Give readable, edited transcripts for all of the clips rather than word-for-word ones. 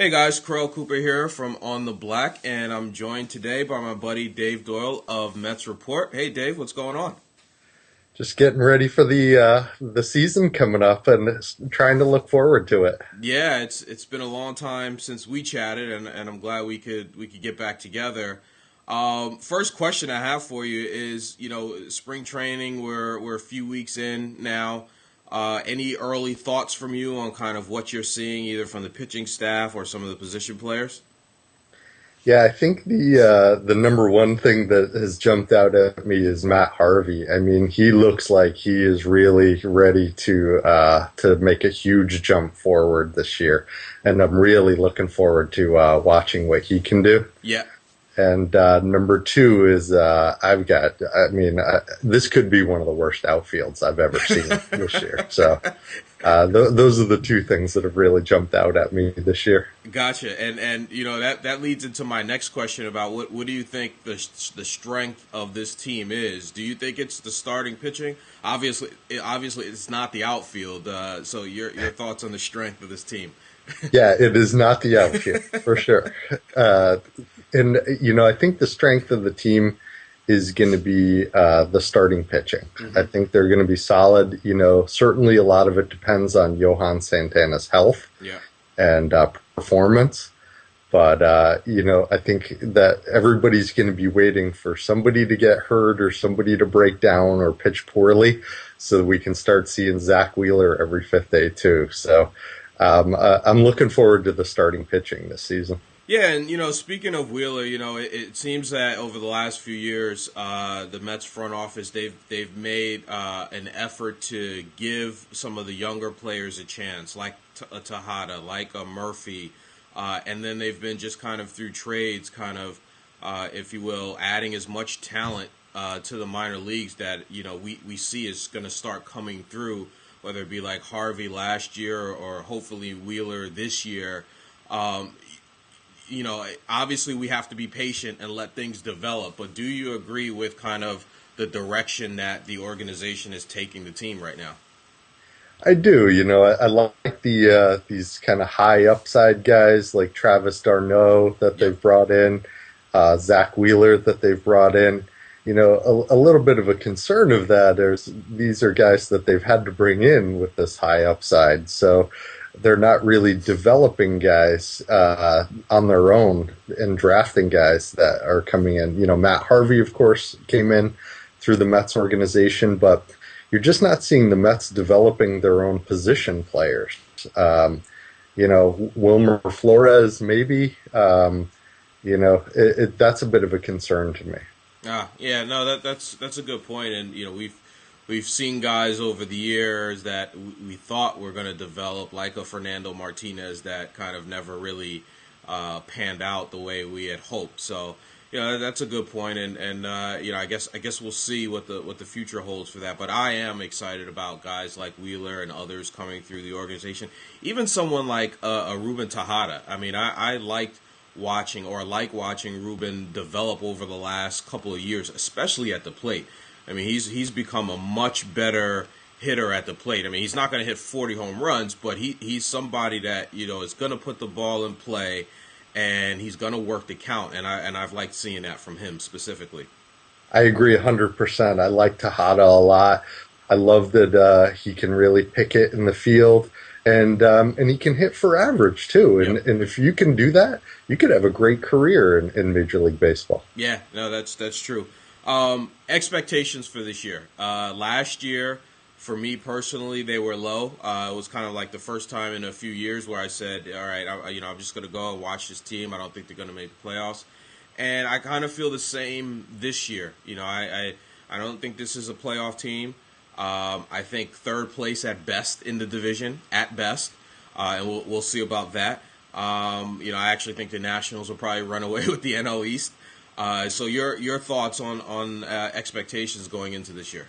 Hey guys, Crow Cooper here from On the Black, and I'm joined today by my buddy Dave Doyle of Mets Report. Hey Dave, what's going on? Just getting ready for the season coming up and trying to look forward to it. Yeah, it's been a long time since we chatted, and I'm glad we could get back together. First question I have for you is, spring training. We're a few weeks in now. Any early thoughts from you on kind of what you're seeing, either from the pitching staff or some of the position players? Yeah, I think the number one thing that has jumped out at me is Matt Harvey. I mean, he looks like he is really ready to make a huge jump forward this year, and I'm really looking forward to watching what he can do. Yeah. And number two is this could be one of the worst outfields I've ever seen this year. So those are the two things that have really jumped out at me this year. Gotcha, and that leads into my next question about what do you think the strength of this team is? Do you think it's the starting pitching? Obviously, it's not the outfield. So your thoughts on the strength of this team? Yeah, it is not the outfield for sure. I think the strength of the team is going to be the starting pitching. Mm-hmm. I think they're going to be solid. Certainly a lot of it depends on Johan Santana's health Yeah. and performance. But, I think that everybody's going to be waiting for somebody to get hurt or somebody to break down or pitch poorly so that we can start seeing Zach Wheeler every fifth day too. So I'm looking forward to the starting pitching this season. Yeah, and speaking of Wheeler, it seems that over the last few years, the Mets front office they've made an effort to give some of the younger players a chance, like a Tejada, like a Murphy, and then they've been just kind of through trades, kind of, if you will, adding as much talent to the minor leagues that we see is going to start coming through, whether it be like Harvey last year or hopefully Wheeler this year. Obviously we have to be patient and let things develop, but do you agree with kind of the direction that the organization is taking the team right now? I do. I like these kind of high upside guys like Travis d'Arnaud that they've brought in, Zach Wheeler that they've brought in. A little bit of a concern of that is these are guys that they've had to bring in with this high upside. So they're not really developing guys on their own and drafting guys that are coming in. Matt Harvey, of course, came in through the Mets organization, but you're just not seeing the Mets developing their own position players. Wilmer Flores, maybe. That's a bit of a concern to me. Yeah, no, that's a good point, and we've seen guys over the years that we thought were going to develop, like a Fernando Martinez, that kind of never really panned out the way we had hoped. So, that's a good point, and I guess we'll see what the future holds for that. But I am excited about guys like Wheeler and others coming through the organization. Even someone like a Ruben Tejada. I mean, I like watching Ruben develop over the last couple of years, especially at the plate. I mean, he's become a much better hitter at the plate. I mean, he's not going to hit 40 home runs, but he's somebody that is going to put the ball in play, and he's going to work the count. And I've liked seeing that from him specifically. I agree 100%. I like Tejada a lot. I love that he can really pick it in the field, and he can hit for average too. And if you can do that, you could have a great career in Major League Baseball. Yeah, no, that's true. Expectations for this year. Last year, for me personally, they were low. It was kind of like the first time in a few years where I said, all right, I'm just going to go and watch this team. I don't think they're going to make the playoffs. And I kind of feel the same this year. I don't think this is a playoff team. I think third place at best in the division, at best. And we'll see about that. I actually think the Nationals will probably run away with the NL East. So your thoughts on expectations going into this year?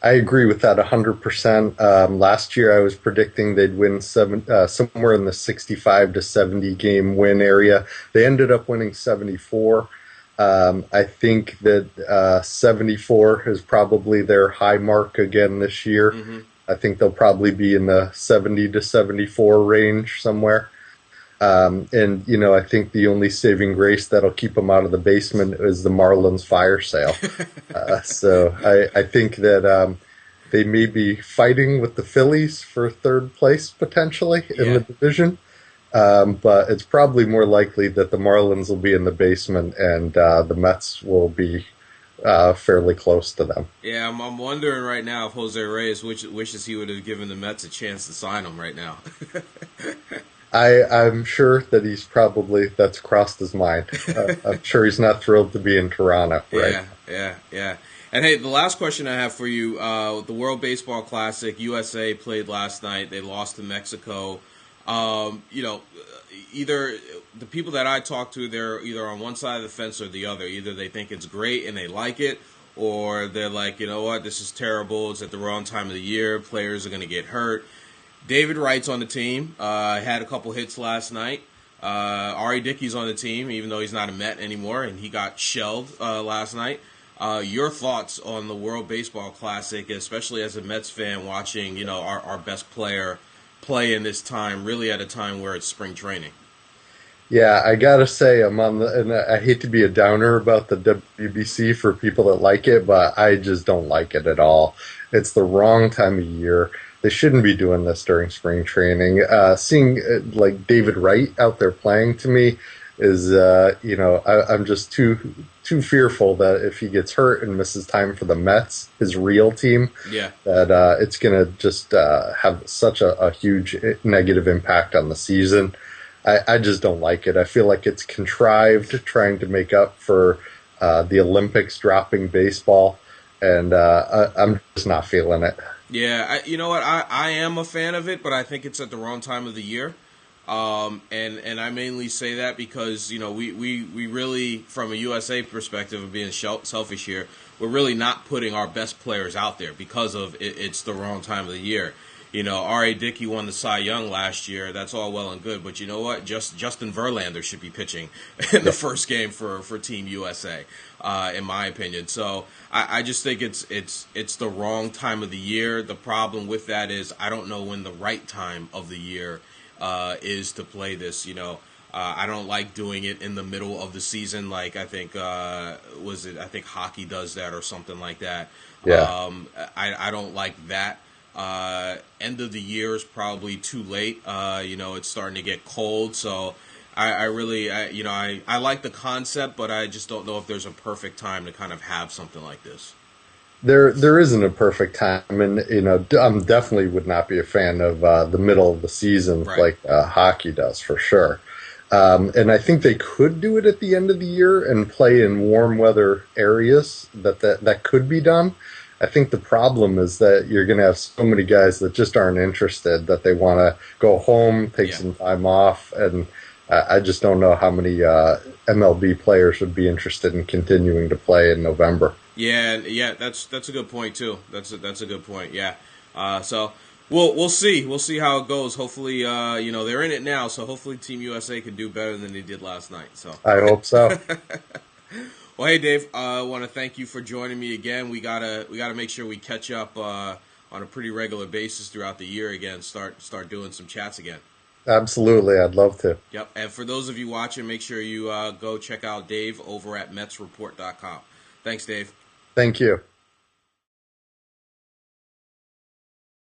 I agree with that 100%. Last year, I was predicting they'd win somewhere in the 65 to 70 game win area. They ended up winning 74. I think that 74 is probably their high mark again this year. Mm-hmm. I think they'll probably be in the 70 to 74 range somewhere. And I think the only saving grace that'll keep them out of the basement is the Marlins fire sale. So I think that they may be fighting with the Phillies for third place potentially in the Yeah. division. But it's probably more likely that the Marlins will be in the basement and the Mets will be fairly close to them. Yeah, I'm wondering right now if Jose Reyes wishes he would have given the Mets a chance to sign him right now. I'm sure that that's crossed his mind. I'm sure he's not thrilled to be in Toronto, right? Yeah. And hey, the last question I have for you: the World Baseball Classic, USA played last night. They lost to Mexico. Either the people that I talk to, they're either on one side of the fence or the other. Either they think it's great and they like it, or they're like, you know what, this is terrible. It's at the wrong time of the year. Players are going to get hurt. David Wright's on the team. Had a couple hits last night. Ari Dickey's on the team, even though he's not a Met anymore, and he got shelled last night. Your thoughts on the World Baseball Classic, especially as a Mets fan watching, our best player play in this time, really at a time where it's spring training. Yeah, I gotta say, and I hate to be a downer about the WBC for people that like it, but I just don't like it at all. It's the wrong time of year. They shouldn't be doing this during spring training. Seeing like David Wright out there playing to me is, I'm just too fearful that if he gets hurt and misses time for the Mets, his real team, Yeah. that it's gonna just have such a huge negative impact on the season. I just don't like it. I feel like it's contrived, trying to make up for the Olympics dropping baseball, and I'm just not feeling it. Yeah, you know what? I am a fan of it, but I think it's at the wrong time of the year. And I mainly say that because, we really, from a USA perspective of being selfish here, we're really not putting our best players out there because of it's the wrong time of the year. R.A. Dickey won the Cy Young last year. That's all well and good, but you know what? Justin Verlander should be pitching in the first game for Team USA, in my opinion. So I just think it's the wrong time of the year. The problem with that is I don't know when the right time of the year is to play this. I don't like doing it in the middle of the season. Like I think I think hockey does that or something like that. Yeah. I don't like that. End of the year is probably too late. It's starting to get cold, so I really, I like the concept, but I just don't know if there's a perfect time to kind of have something like this. There isn't a perfect time, and I'm definitely would not be a fan of the middle of the season Right. like hockey does for sure. And I think they could do it at the end of the year and play in warm weather areas. That could be done. I think the problem is that you're going to have so many guys that just aren't interested, that they want to go home, take Yeah. some time off, and I just don't know how many MLB players would be interested in continuing to play in November. Yeah, that's a good point too. That's a good point. Yeah. So we'll see. We'll see how it goes. Hopefully, they're in it now, so hopefully Team USA can do better than they did last night. So. I hope so. Well, hey Dave, I want to thank you for joining me again. We gotta make sure we catch up on a pretty regular basis throughout the year again. Start doing some chats again. Absolutely, I'd love to. Yep. And for those of you watching, make sure you go check out Dave over at MetsReport.com. Thanks, Dave. Thank you.